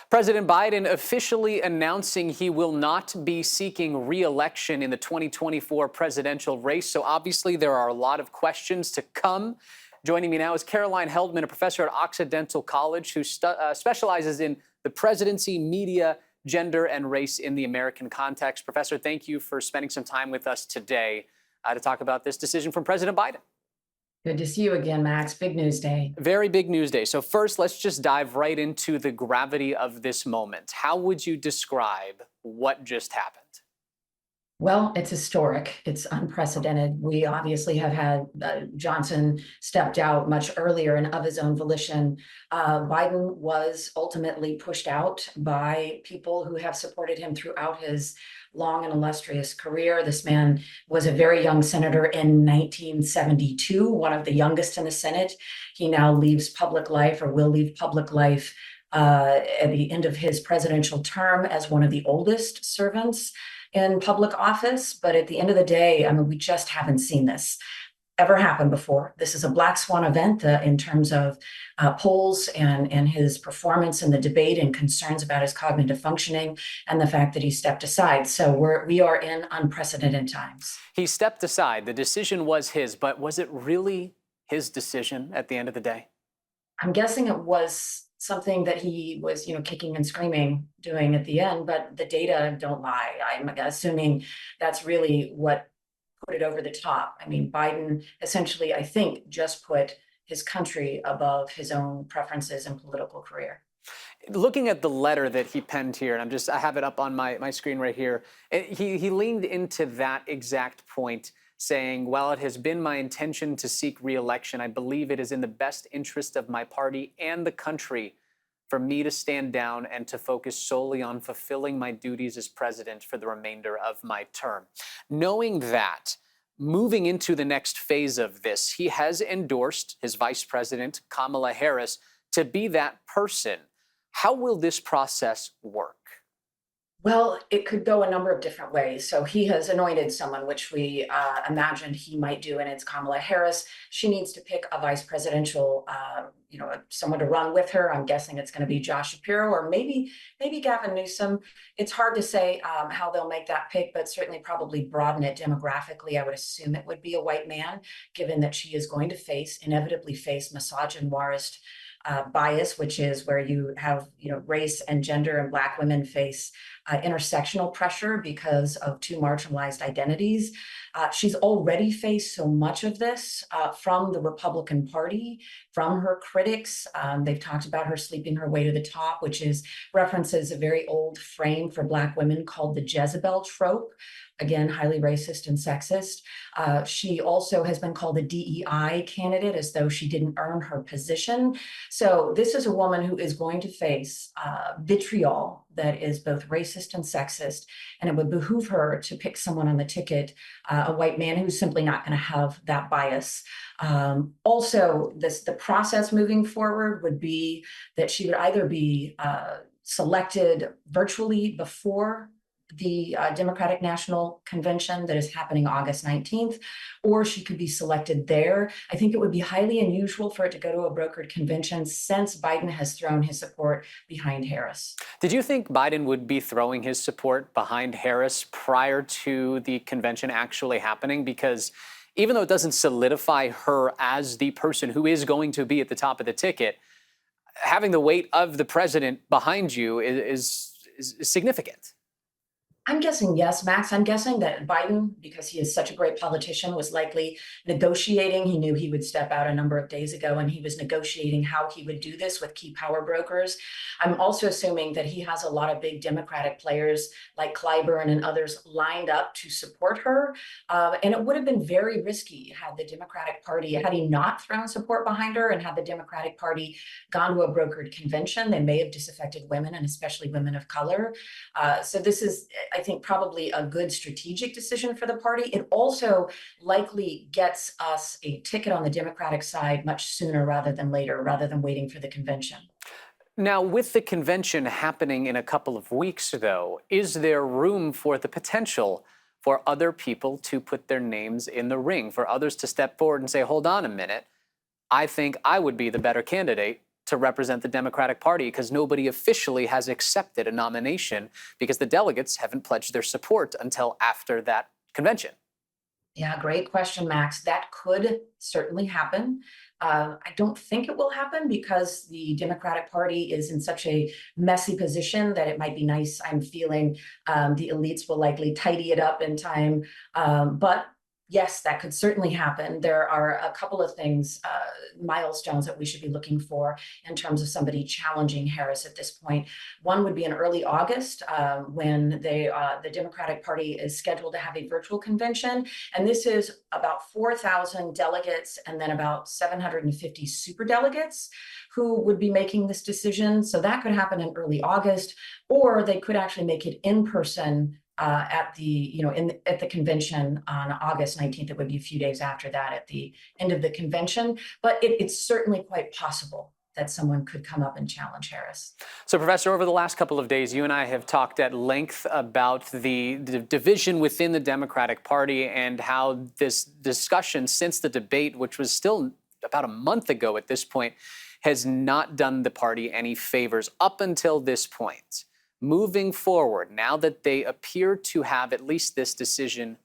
President Biden officially announcing he will not be seeking re-election in the 2024 presidential race. So obviously there are a lot of questions to come. Joining me now is Caroline Heldman, a professor at Occidental College who specializes in the presidency, media, gender, and race in the American context. Professor, thank you for spending some time with us today to talk about this decision from President Biden. Good to see you again, Max. Big news day. Very big news day. So first, let's just dive right into the gravity of this moment. How would you describe what just happened? Well, it's historic. It's unprecedented. We obviously have had Johnson stepped out much earlier and of his own volition. Biden was ultimately pushed out by people who have supported him throughout his long and illustrious career. This man was a very young senator in 1972, one of the youngest in the Senate. He now leaves public life, or will leave public life at the end of his presidential term, as one of the oldest servants in public office. But at the end of the day, I mean, we just haven't seen this ever happen before. This is a black swan event in terms of polls and his performance in the debate and concerns about his cognitive functioning and the fact that he stepped aside. So we are in unprecedented times. He stepped aside. The decision was his, but was it really his decision at the end of the day? I'm guessing it was something that he was, kicking and screaming doing at the end, but the data don't lie. I'm assuming that's really what put it over the top. I mean, Biden essentially, I think, just put his country above his own preferences and political career. Looking at the letter that he penned here, and I have it up on my screen right here, he leaned into that exact point, saying, while it has been my intention to seek re-election, I believe it is in the best interest of my party and the country for me to stand down and to focus solely on fulfilling my duties as president for the remainder of my term. Knowing that, moving into the next phase of this, he has endorsed his vice president, Kamala Harris, to be that person. How will this process work? Well, it could go a number of different ways. So he has anointed someone, which we imagined he might do, and it's Kamala Harris. She needs to pick a vice presidential, someone to run with her. I'm guessing it's going to be Josh Shapiro or maybe Gavin Newsom. It's hard to say how they'll make that pick, but certainly probably broaden it demographically. I would assume it would be a white man, given that she is going to inevitably face misogynoirist bias, which is where you have, race and gender, and Black women face intersectional pressure because of two marginalized identities. She's already faced so much of this from the Republican Party, from her critics. They've talked about her sleeping her way to the top, which references a very old frame for Black women called the Jezebel trope. Again, highly racist and sexist. She also has been called a DEI candidate, as though she didn't earn her position. So this is a woman who is going to face vitriol that is both racist and sexist, and it would behoove her to pick someone on the ticket, a white man who's simply not going to have that bias. Also, the process moving forward would be that she would either be selected virtually before the Democratic National Convention that is happening August 19th, or she could be selected there. I think it would be highly unusual for it to go to a brokered convention, since Biden has thrown his support behind Harris. Did you think Biden would be throwing his support behind Harris prior to the convention actually happening? Because even though it doesn't solidify her as the person who is going to be at the top of the ticket, having the weight of the president behind you is significant. I'm guessing yes, Max. I'm guessing that Biden, because he is such a great politician, was likely negotiating. He knew he would step out a number of days ago, and he was negotiating how he would do this with key power brokers. I'm also assuming that he has a lot of big Democratic players like Clyburn and others lined up to support her. And it would have been very risky had the Democratic Party, had he not thrown support behind her and had the Democratic Party gone to a brokered convention. They may have disaffected women, and especially women of color. So this is, I think, probably a good strategic decision for the party. It also likely gets us a ticket on the Democratic side much sooner rather than later, rather than waiting for the convention. Now, with the convention happening in a couple of weeks, though, is there room for the potential for other people to put their names in the ring, for others to step forward and say, hold on a minute, I think I would be the better candidate to represent the Democratic Party because nobody officially has accepted a nomination because the delegates haven't pledged their support until after that convention. Yeah, great question, Max. That could certainly happen. I don't think it will happen because the Democratic Party is in such a messy position that it might be nice. I'm feeling the elites will likely tidy it up in time. But yes, that could certainly happen. There are a couple of things, milestones that we should be looking for in terms of somebody challenging Harris at this point. One would be in early August when the Democratic Party is scheduled to have a virtual convention. And this is about 4,000 delegates and then about 750 super delegates who would be making this decision. So that could happen in early August, or they could actually make it in person at the convention on August 19th. It would be a few days after that at the end of the convention. But it's certainly quite possible that someone could come up and challenge Harris. So, Professor, over the last couple of days, you and I have talked at length about the division within the Democratic Party and how this discussion since the debate, which was still about a month ago at this point, has not done the party any favors up until this point. Moving forward, now that they appear to have at least this decision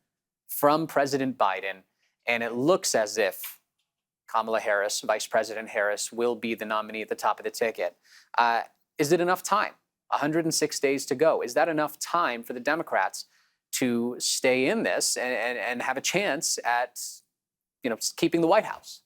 from President Biden, and it looks as if Kamala Harris, Vice President Harris, will be the nominee at the top of the ticket. Is it enough time? 106 days to go. Is that enough time for the Democrats to stay in this and have a chance at, keeping the White House?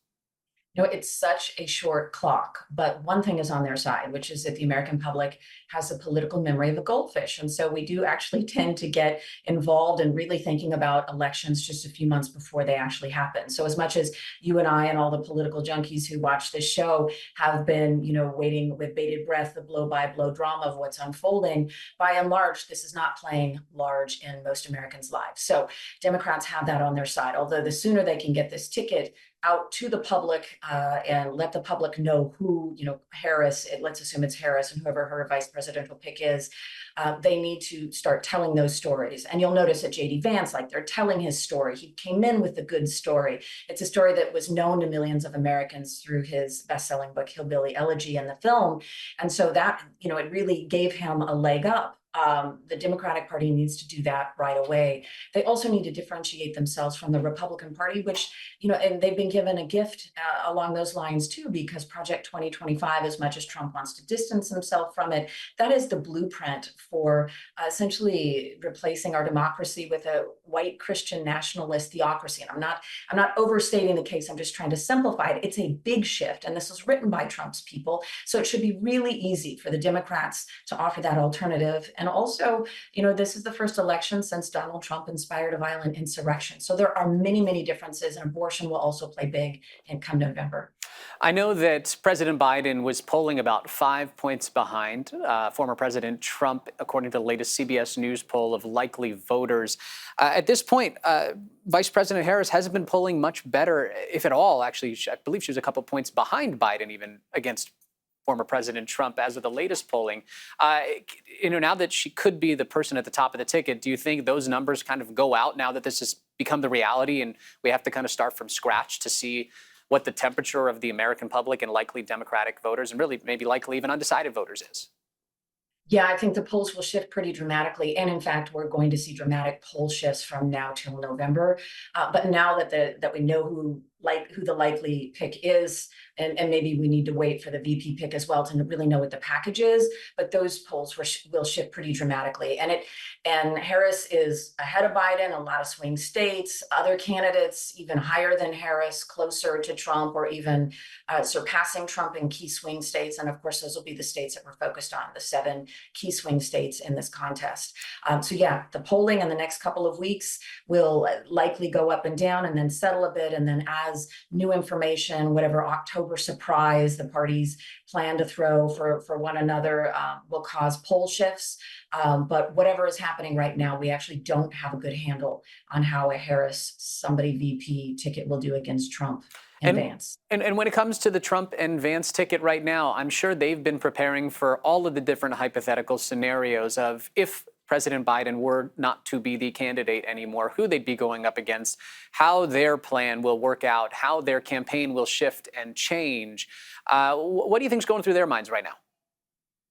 It's such a short clock, but one thing is on their side, which is that the American public has the political memory of a goldfish. And so we do actually tend to get involved in really thinking about elections just a few months before they actually happen. So as much as you and I and all the political junkies who watch this show have been, waiting with bated breath, the blow by blow drama of what's unfolding, by and large, this is not playing large in most Americans' lives. So Democrats have that on their side, although the sooner they can get this ticket out to the public and let the public know who, Harris, let's assume it's Harris and whoever her vice presidential pick is, they need to start telling those stories. And you'll notice at J.D. Vance, they're telling his story. He came in with a good story. It's a story that was known to millions of Americans through his best-selling book, Hillbilly Elegy, and the film. And so that, it really gave him a leg up. The Democratic Party needs to do that right away. They also need to differentiate themselves from the Republican Party, which, and they've been given a gift along those lines too, because Project 2025, as much as Trump wants to distance himself from it, that is the blueprint for essentially replacing our democracy with a white Christian nationalist theocracy. And I'm not overstating the case. I'm just trying to simplify it. It's a big shift, and this was written by Trump's people. So it should be really easy for the Democrats to offer that alternative. And also, this is the first election since Donald Trump inspired a violent insurrection. So there are many, many differences, and abortion will also play big in come November. I know that President Biden was polling about 5 points behind former President Trump, according to the latest CBS News poll of likely voters. At this point, Vice President Harris hasn't been polling much better, if at all. Actually, I believe she was a couple points behind Biden, even against former President Trump as of the latest polling. Now that she could be the person at the top of the ticket, do you think those numbers kind of go out now that this has become the reality and we have to kind of start from scratch to see what the temperature of the American public and likely Democratic voters and really maybe likely even undecided voters is? Yeah, I think the polls will shift pretty dramatically. And in fact, we're going to see dramatic poll shifts from now till November. But now that we know who the likely pick is, and maybe we need to wait for the VP pick as well to really know what the package is. But those polls will shift pretty dramatically. And Harris is ahead of Biden, a lot of swing states, other candidates even higher than Harris, closer to Trump, or even surpassing Trump in key swing states. And of course, those will be the states that we're focused on, the 7 key swing states in this contest. So yeah, the polling in the next couple of weeks will likely go up and down and then settle a bit. And then as new information, whatever October surprise the parties plan to throw for one another will cause poll shifts. But whatever is happening right now, we actually don't have a good handle on how a Harris somebody VP ticket will do against Trump and Vance. And when it comes to the Trump and Vance ticket right now, I'm sure they've been preparing for all of the different hypothetical scenarios of if President Biden were not to be the candidate anymore, who they'd be going up against, how their plan will work out, how their campaign will shift and change. What do you think is going through their minds right now?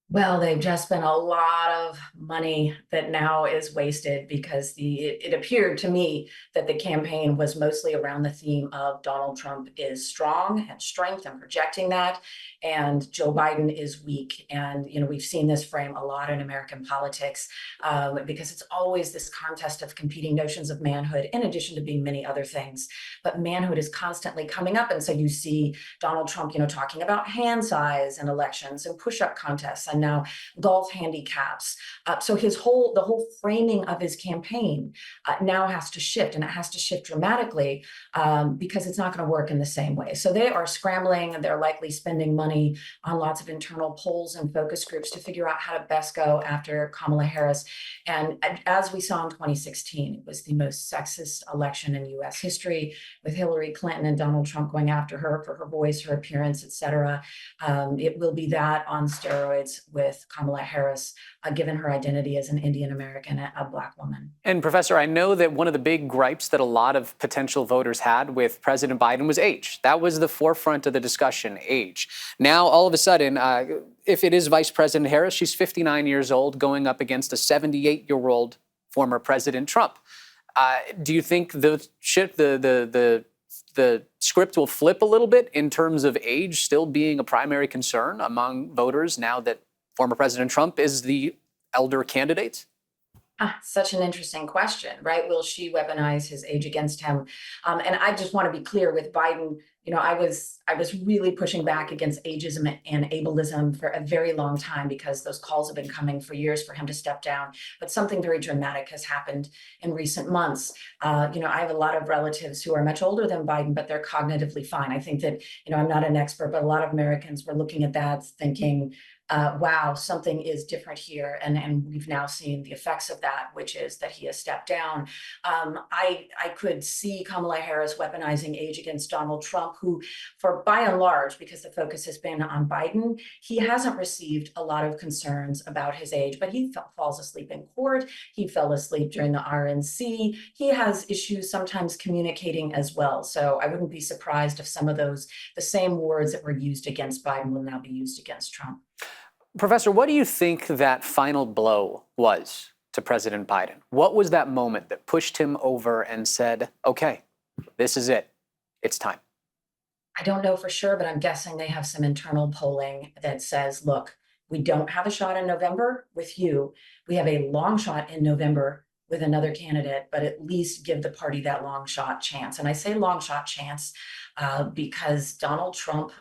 Well, they've just spent a lot of money that now is wasted because it appeared to me that the campaign was mostly around the theme of Donald Trump is strong and strength and projecting that, and Joe Biden is weak. And we've seen this frame a lot in American politics because it's always this contest of competing notions of manhood, in addition to being many other things. But manhood is constantly coming up, and so you see Donald Trump, talking about hand size and elections and push-up contests, and now golf handicaps. So the whole framing of his campaign now has to shift, and it has to shift dramatically because it's not going to work in the same way. So they are scrambling, and they're likely spending money on lots of internal polls and focus groups to figure out how to best go after Kamala Harris. And as we saw in 2016, it was the most sexist election in U.S. history, with Hillary Clinton and Donald Trump going after her for her voice, her appearance, et cetera. It will be that on steroids with Kamala Harris, given her identity as an Indian American, a Black woman. And Professor, I know that one of the big gripes that a lot of potential voters had with President Biden was age. That was the forefront of the discussion, age. Now, all of a sudden, if it is Vice President Harris, she's 59 years old, going up against a 78-year-old former President Trump. Do you think the script will flip a little bit in terms of age still being a primary concern among voters now that former President Trump is the elder candidate? Such an interesting question, right? Will she weaponize his age against him? And I just want to be clear with Biden. I was really pushing back against ageism and ableism for a very long time because those calls have been coming for years for him to step down. But something very dramatic has happened in recent months. I have a lot of relatives who are much older than Biden, but they're cognitively fine. I think that, I'm not an expert, but a lot of Americans were looking at that thinking, wow, something is different here. And we've now seen the effects of that, which is that he has stepped down. I could see Kamala Harris weaponizing age against Donald Trump, who, by and large, because the focus has been on Biden, he hasn't received a lot of concerns about his age, but he falls asleep in court. He fell asleep during the RNC. He has issues sometimes communicating as well. So I wouldn't be surprised if some of the same words that were used against Biden will now be used against Trump. Professor, what do you think that final blow was to President Biden? What was that moment that pushed him over and said, okay, this is it. It's time? I don't know for sure, but I'm guessing they have some internal polling that says, look, we don't have a shot in November with you. We have a long shot in November with another candidate, but at least give the party that long shot chance. And I say long shot chance because Donald Trump,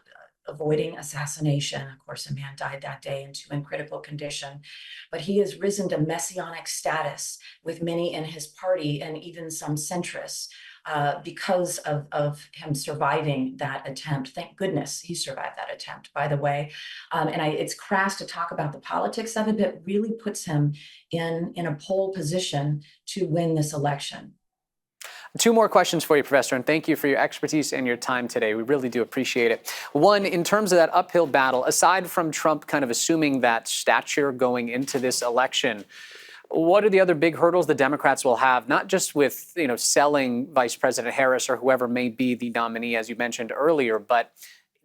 avoiding assassination. Of course, a man died that day in critical condition, but he has risen to messianic status with many in his party and even some centrists because of him surviving that attempt. Thank goodness he survived that attempt, by the way. It's crass to talk about the politics of it, but it really puts him in a pole position to win this election. Two more questions for you, Professor, and thank you for your expertise and your time today. We really do appreciate it. One, in terms of that uphill battle, aside from Trump kind of assuming that stature going into this election, what are the other big hurdles the Democrats will have, not just with, selling Vice President Harris or whoever may be the nominee, as you mentioned earlier, but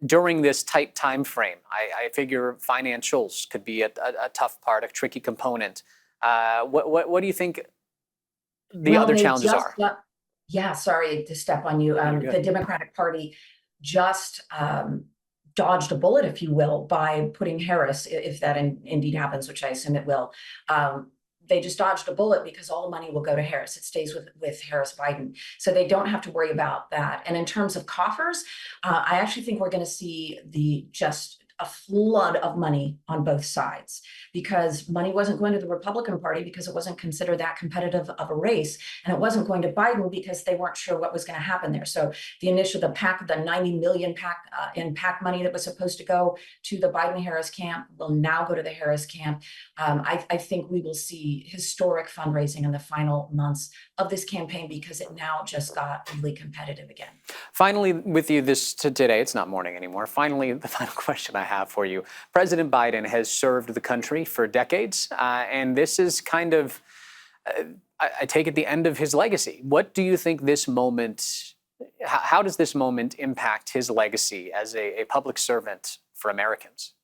during this tight time frame? I figure financials could be a tough part, a tricky component. What do you think the other challenges are? Yeah, sorry to step on you. The Democratic Party just dodged a bullet, if you will, by putting Harris, if that indeed happens, which I assume it will. They just dodged a bullet because all the money will go to Harris. It stays with Harris Biden. So they don't have to worry about that. And in terms of coffers, I actually think we're going to see just a flood of money on both sides, because money wasn't going to the Republican Party because it wasn't considered that competitive of a race, and it wasn't going to Biden because they weren't sure what was going to happen there. So the 90 million PAC money that was supposed to go to the Biden-Harris camp will now go to the Harris camp. I think we will see historic fundraising in the final months of this campaign because it now just got really competitive again. Finally, with you today, it's not morning anymore. Finally, the final question I have. have for you. President Biden has served the country for decades, and this is kind of, I take it, the end of his legacy. What do you think this moment, how does this moment impact his legacy as a public servant for Americans?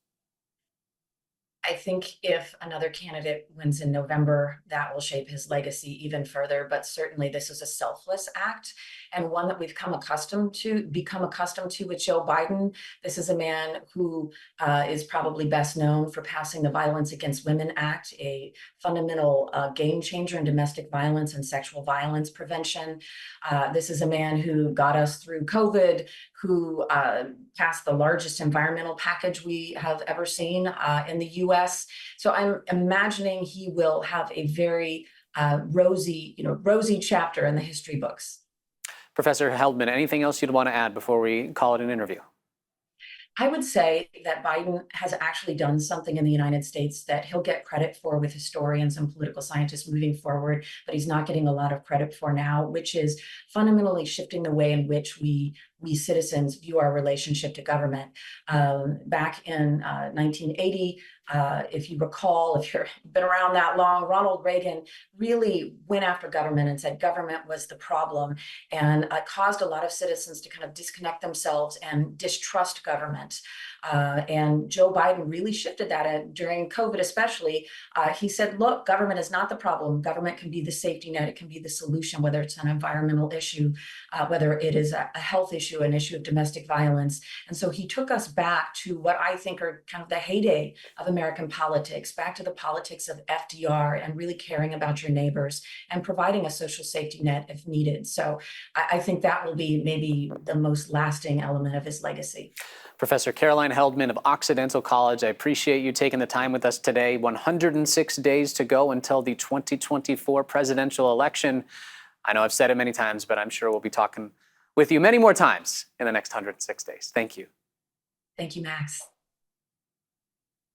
I think if another candidate wins in November, that will shape his legacy even further. But certainly, this is a selfless act and one that we've become accustomed to with Joe Biden. This is a man who is probably best known for passing the Violence Against Women Act, a fundamental game changer in domestic violence and sexual violence prevention. This is a man who got us through COVID, who passed the largest environmental package we have ever seen in the US. So I'm imagining he will have a very rosy chapter in the history books. Professor Heldman, anything else you'd want to add before we call it an interview? I would say that Biden has actually done something in the United States that he'll get credit for with historians and political scientists moving forward, but he's not getting a lot of credit for now, which is fundamentally shifting the way in which we citizens view our relationship to government. Back in 1980, if you recall, if you've been around that long, Ronald Reagan really went after government and said government was the problem, and caused a lot of citizens to kind of disconnect themselves and distrust government. And Joe Biden really shifted that during COVID, especially. He said, look, government is not the problem. Government can be the safety net. It can be the solution, whether it's an environmental issue, whether it is a health issue, an issue of domestic violence. And so he took us back to what I think are kind of the heyday of American politics, back to the politics of FDR and really caring about your neighbors and providing a social safety net if needed. So I think that will be maybe the most lasting element of his legacy. Professor Caroline Heldman of Occidental College, I appreciate you taking the time with us today. 106 days to go until the 2024 presidential election. I know I've said it many times, but I'm sure we'll be talking with you many more times in the next 106 days. Thank you. Thank you, Max.